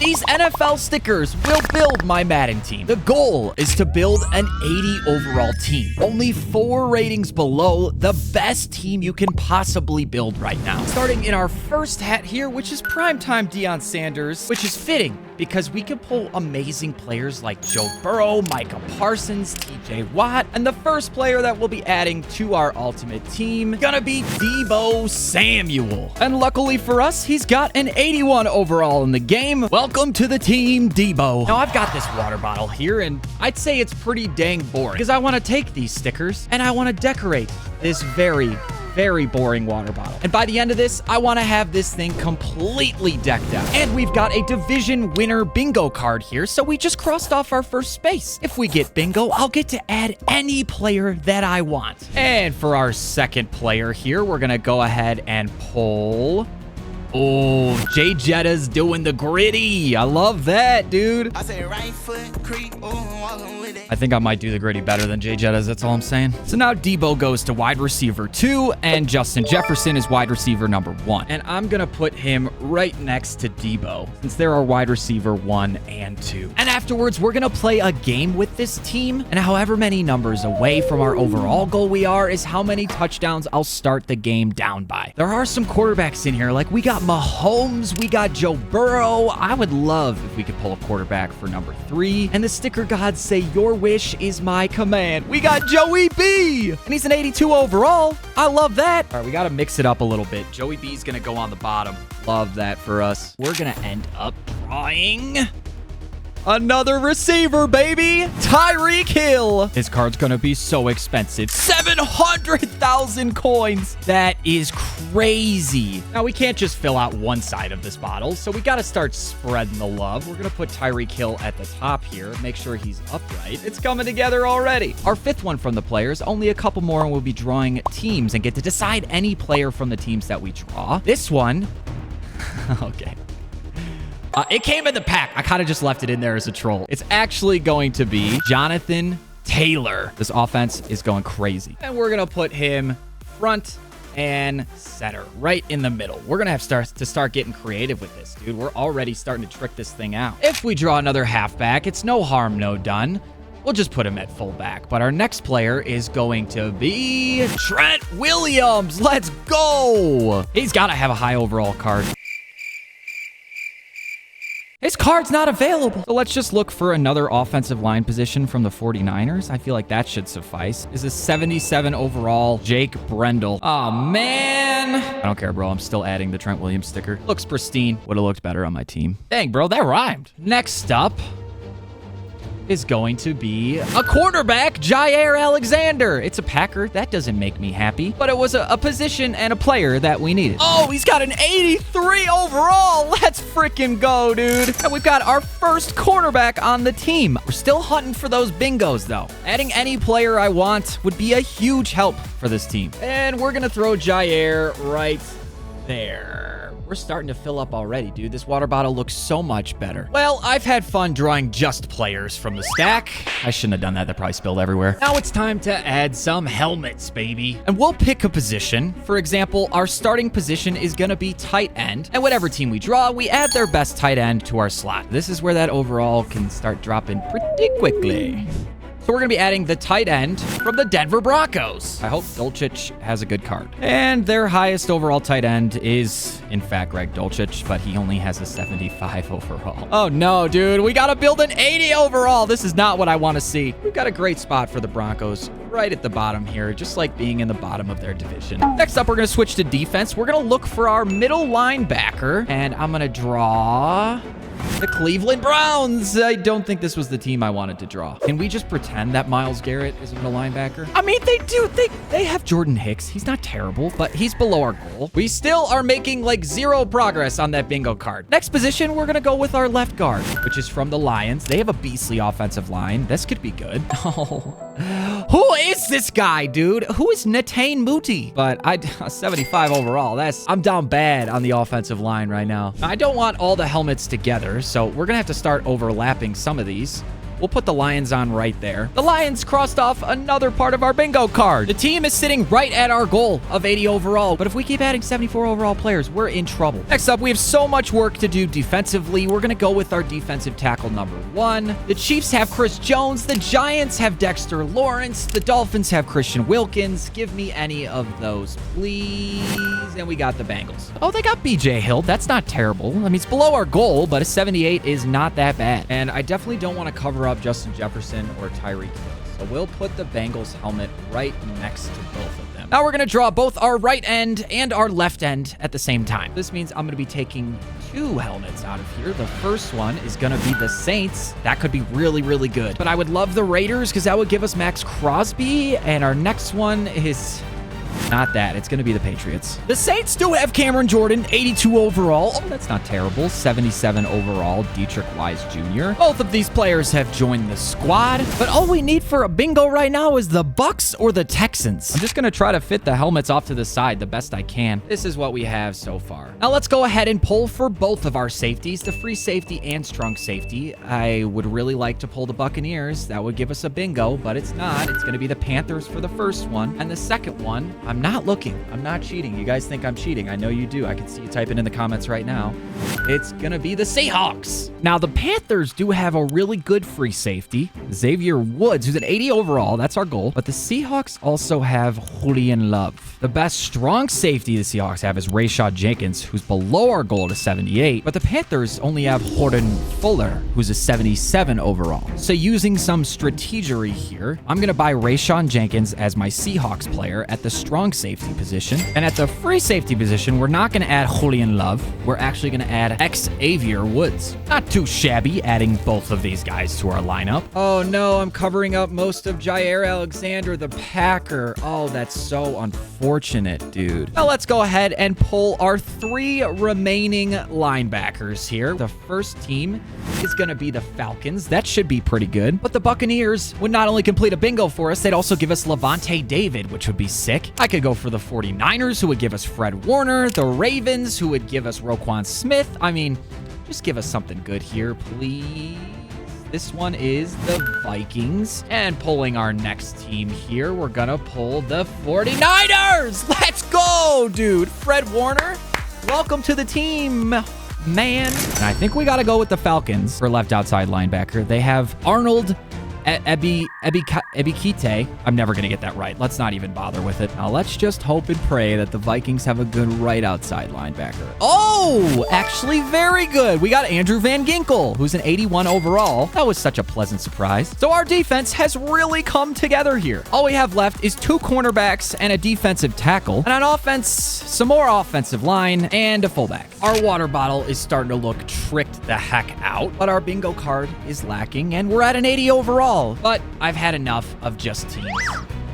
These NFL stickers will build my Madden team. The goal is to build an 80 overall team. Only 4 ratings below the best team you can possibly build right now. Starting in our first hat here, which is primetime Deion Sanders, which is fitting because we can pull amazing players like Joe Burrow, Micah Parsons, TJ Watt, and the first player that we'll be adding to our ultimate team gonna be Deebo Samuel. And luckily for us, he's got an 81 overall in the game. Welcome to the team, Deebo. Now I've got this water bottle here, and I'd say it's pretty dang boring because I want to take these stickers and I want to decorate this very boring water bottle. And by the end of this, I want to have this thing completely decked out. And we've got a division winner bingo card here, so we just crossed off our first space. If we get bingo, I'll get to add any player that I want. And for our second player here, we're going to go ahead and pull... Oh, Jay Jetta's doing the gritty. I love that, dude. I say right foot creep, walking with it. I think I might do the gritty better than Jay Jetta's. That's all I'm saying. So now Deebo goes to wide receiver 2, and Justin Jefferson is wide receiver number 1. And I'm going to put him right next to Deebo, since there are wide receiver 1 and 2. And afterwards, we're going to play a game with this team. And however many numbers away from our overall goal we are is how many touchdowns I'll start the game down by. There are some quarterbacks in here. Like, we got Mahomes, we got Joe Burrow. I would love if we could pull a quarterback for number 3. And the sticker gods say, your wish is my command. We got Joey B, and he's an 82 overall. I love that. All right, we got to mix it up a little bit. Joey B's going to go on the bottom. Love that for us. We're going to end up drawing another receiver, baby. Tyreek Hill. His card's gonna be so expensive. 700,000 coins. That is crazy. Now, we can't just fill out one side of this bottle, so we gotta start spreading the love. We're gonna put Tyreek Hill at the top here. Make sure he's upright. It's coming together already. Our 5th one from the players. Only a couple more, and we'll be drawing teams and get to decide any player from the teams that we draw. This one... okay. It came in the pack. I kind of just left it in there as a troll. It's actually going to be Jonathan Taylor. This offense is going crazy. And we're going to put him front and center, right in the middle. We're going to start getting creative with this, dude. We're already starting to trick this thing out. If we draw another halfback, it's no harm, no done. We'll just put him at fullback. But our next player is going to be Trent Williams. Let's go. He's got to have a high overall card. His card's not available. So let's just look for another offensive line position from the 49ers. I feel like that should suffice. Is a 77 overall Jake Brendel. Oh, man. I don't care, bro. I'm still adding the Trent Williams sticker. Looks pristine. Would have looked better on my team. Dang, bro, that rhymed. Next up is going to be a quarterback, Jair Alexander. It's a Packer. That doesn't make me happy, but it was a position and a player that we needed. Oh, he's got an 83 overall. Let's freaking go, dude. And we've got our first quarterback on the team. We're still hunting for those bingos, though. Adding any player I want would be a huge help for this team. And we're going to throw Jair right there. We're starting to fill up already, dude. This water bottle looks so much better. Well, I've had fun drawing just players from the stack. I shouldn't have done that. That probably spilled everywhere. Now it's time to add some helmets, baby. And we'll pick a position. For example, our starting position is going to be tight end. And whatever team we draw, we add their best tight end to our slot. This is where that overall can start dropping pretty quickly. So we're going to be adding the tight end from the Denver Broncos. I hope Dulcich has a good card. And their highest overall tight end is, in fact, Greg Dulcich, but he only has a 75 overall. Oh, no, dude. We got to build an 80 overall. This is not what I want to see. We've got a great spot for the Broncos right at the bottom here, just like being in the bottom of their division. Next up, we're going to switch to defense. We're going to look for our middle linebacker, and I'm going to draw the Cleveland Browns. I don't think this was the team I wanted to draw. Can we just pretend that Myles Garrett is a middle linebacker? I mean, they do. They have Jordan Hicks. He's not terrible, but he's below our goal. We still are making like 0 progress on that bingo card. Next position, we're going to go with our left guard, which is from the Lions. They have a beastly offensive line. This could be good. Oh, who is this guy, dude? Who is Netane Muti? But 75 overall. I'm down bad on the offensive line right now. I don't want all the helmets together, so we're going to have to start overlapping some of these. We'll put the Lions on right there. The Lions crossed off another part of our bingo card. The team is sitting right at our goal of 80 overall, but if we keep adding 74 overall players, we're in trouble. Next up, we have so much work to do defensively. We're going to go with our defensive tackle number 1. The Chiefs have Chris Jones. The Giants have Dexter Lawrence. The Dolphins have Christian Wilkins. Give me any of those, please. And we got the Bengals. Oh, they got BJ Hill. That's not terrible. I mean, it's below our goal, but a 78 is not that bad. And I definitely don't want to cover up Justin Jefferson or Tyreek Hill. So we'll put the Bengals helmet right next to both of them. Now we're going to draw both our right end and our left end at the same time. This means I'm going to be taking 2 helmets out of here. The first one is going to be the Saints. That could be really, really good. But I would love the Raiders because that would give us Max Crosby. And our next one is... not that. It's going to be the Patriots. The Saints do have Cameron Jordan, 82 overall. Oh, that's not terrible. 77 overall, Dietrich Wise Jr. Both of these players have joined the squad, but all we need for a bingo right now is the Bucks or the Texans. I'm just going to try to fit the helmets off to the side the best I can. This is what we have so far. Now let's go ahead and pull for both of our safeties, the free safety and strong safety. I would really like to pull the Buccaneers. That would give us a bingo, but it's not. It's going to be the Panthers for the first one, and the second one, I'm not looking. I'm not cheating. You guys think I'm cheating. I know you do. I can see you typing in the comments right now. It's gonna be the Seahawks. Now, the Panthers do have a really good free safety, Xavier Woods, who's an 80 overall. That's our goal. But the Seahawks also have Julian Love. The best strong safety the Seahawks have is Rayshad Jenkins, who's below our goal to 78. But the Panthers only have Jordan Fuller, who's a 77 overall. So using some strategery here, I'm gonna buy Rayshad Jenkins as my Seahawks player at the strong safety position. And at the free safety position, we're not going to add Julian Love. We're actually going to add Xavier Woods. Not too shabby adding both of these guys to our lineup. Oh no, I'm covering up most of Jair Alexander, the Packer. Oh, that's so unfortunate, dude. Now let's go ahead and pull our 3 remaining linebackers here. The first team is going to be the Falcons. That should be pretty good. But the Buccaneers would not only complete a bingo for us, they'd also give us Levante David, which would be sick. I could go for the 49ers, who would give us Fred Warner, the Ravens, who would give us Roquan Smith. I mean, just give us something good here, please. This one is the Vikings. And pulling our next team here, we're gonna pull the 49ers. Let's go, dude. Fred Warner, welcome to the team, man. And I think we gotta go with the Falcons for left outside linebacker. They have Arnold Ebikite. I'm never going to get that right. Let's not even bother with it. Now, let's just hope and pray that the Vikings have a good right outside linebacker. Oh, actually very good. We got Andrew Van Ginkel, who's an 81 overall. That was such a pleasant surprise. So our defense has really come together here. All we have left is 2 cornerbacks and a defensive tackle. And on offense, some more offensive line and a fullback. Our water bottle is starting to look tricked the heck out, but our bingo card is lacking and we're at an 80 overall. But I've had enough of just teams.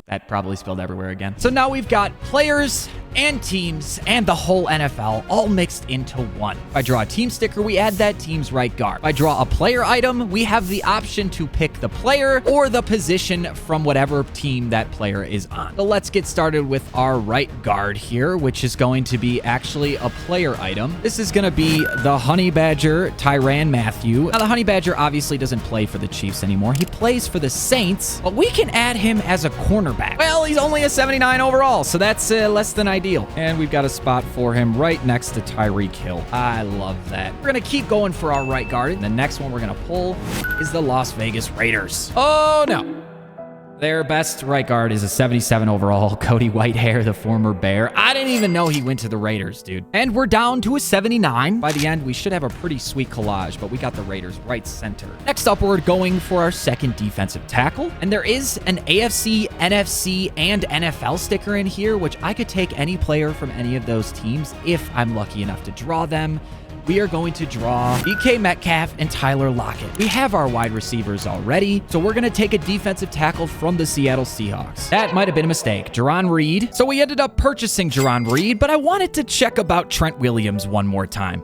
That probably spilled everywhere again. So now we've got players and teams and the whole NFL all mixed into one. If I draw a team sticker, we add that team's right guard. If I draw a player item, we have the option to pick the player or the position from whatever team that player is on. So let's get started with our right guard here, which is going to be actually a player item. This is going to be the Honey Badger, Tyrann Mathieu. Now, the Honey Badger obviously doesn't play for the Chiefs anymore. He plays for the Saints, but we can add him as a cornerback. Well, he's only a 79 overall, so that's less than ideal. And we've got a spot for him right next to Tyreek Hill. I love that. We're going to keep going for our right guard. And the next one we're going to pull is the Las Vegas Raiders. Oh, no. Their best right guard is a 77 overall, Cody Whitehair, the former Bear. I didn't even know he went to the Raiders, dude. And we're down to a 79. By the end, we should have a pretty sweet collage, but we got the Raiders right center. Next up, we're going for our second defensive tackle. And there is an AFC, NFC, and NFL sticker in here, which I could take any player from any of those teams if I'm lucky enough to draw them. We are going to draw DK Metcalf and Tyler Lockett. We have our wide receivers already, so we're going to take a defensive tackle from the Seattle Seahawks. That might have been a mistake. Jarran Reed. So we ended up purchasing Jarran Reed, but I wanted to check about Trent Williams one more time.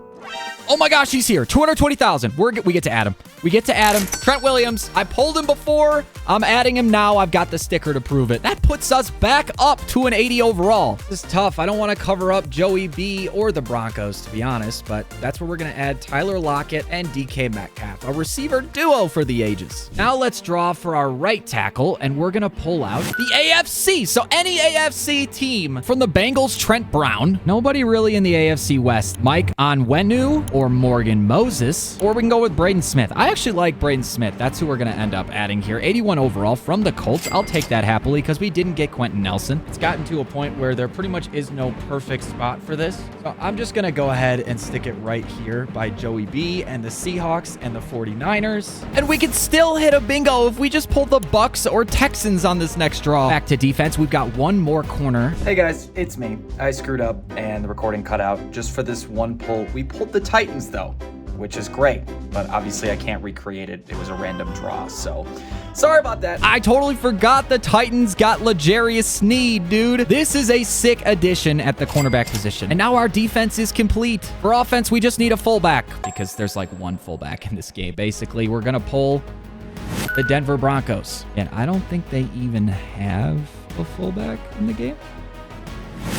Oh my gosh, he's here. 220,000. We get to add him. We get to add him. Trent Williams. I pulled him before. I'm adding him now. I've got the sticker to prove it. That puts us back up to an 80 overall. This is tough. I don't want to cover up Joey B or the Broncos, to be honest, but that's where we're going to add Tyler Lockett and DK Metcalf, a receiver duo for the ages. Now let's draw for our right tackle, and we're going to pull out the AFC. So any AFC team from the Bengals, Trent Brown. Nobody really in the AFC West. Mike Onwenu or Morgan Moses, or we can go with Braden Smith. I actually like Braden Smith. That's who we're going to end up adding here. 81 overall from the Colts. I'll take that happily because we didn't get Quentin Nelson. It's gotten to a point where there pretty much is no perfect spot for this. So I'm just going to go ahead and stick it right here by Joey B and the Seahawks and the 49ers. And we could still hit a bingo if we just pull the Bucks or Texans on this next draw. Back to defense. We've got one more corner. Hey guys, it's me. I screwed up and the recording cut out just for this one pull. We pulled the Titans though, which is great, but obviously I can't recreate it. It was a random draw, so sorry about that. I totally forgot the Titans got L'Jarius Sneed, dude. This is a sick addition at the cornerback position. And now our defense is complete. For offense, we just need a fullback because there's like one fullback in this game. Basically, we're gonna pull the Denver Broncos. And I don't think they even have a fullback in the game.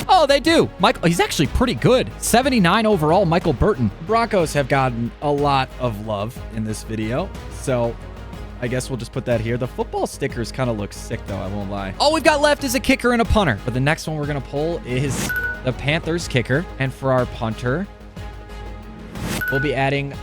Oh, they do. Michael, he's actually pretty good. 79 overall, Michael Burton. Broncos have gotten a lot of love in this video, so I guess we'll just put that here. The football stickers kind of look sick, though, I won't lie. All we've got left is a kicker and a punter. But the next one we're going to pull is the Panthers kicker. And for our punter, we'll be adding,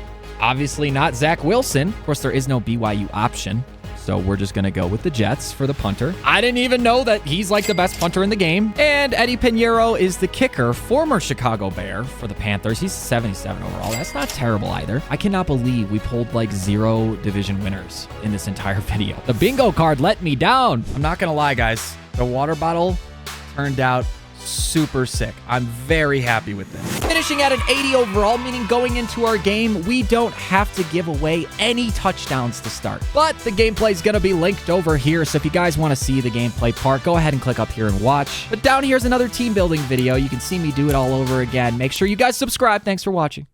obviously, not Zach Wilson. Of course, there is no BYU option. So we're just going to go with the Jets for the punter. I didn't even know that he's like the best punter in the game. And Eddie Pinheiro is the kicker, former Chicago Bear for the Panthers. He's 77 overall. That's not terrible either. I cannot believe we pulled like 0 division winners in this entire video. The bingo card let me down. I'm not going to lie, guys. The water bottle turned out super sick. I'm very happy with this. Finishing at an 80 overall, meaning going into our game, we don't have to give away any touchdowns to start. But the gameplay is going to be linked over here, so if you guys want to see the gameplay part, go ahead and click up here and watch. But down here's another team building video. You can see me do it all over again. Make sure you guys subscribe. Thanks for watching.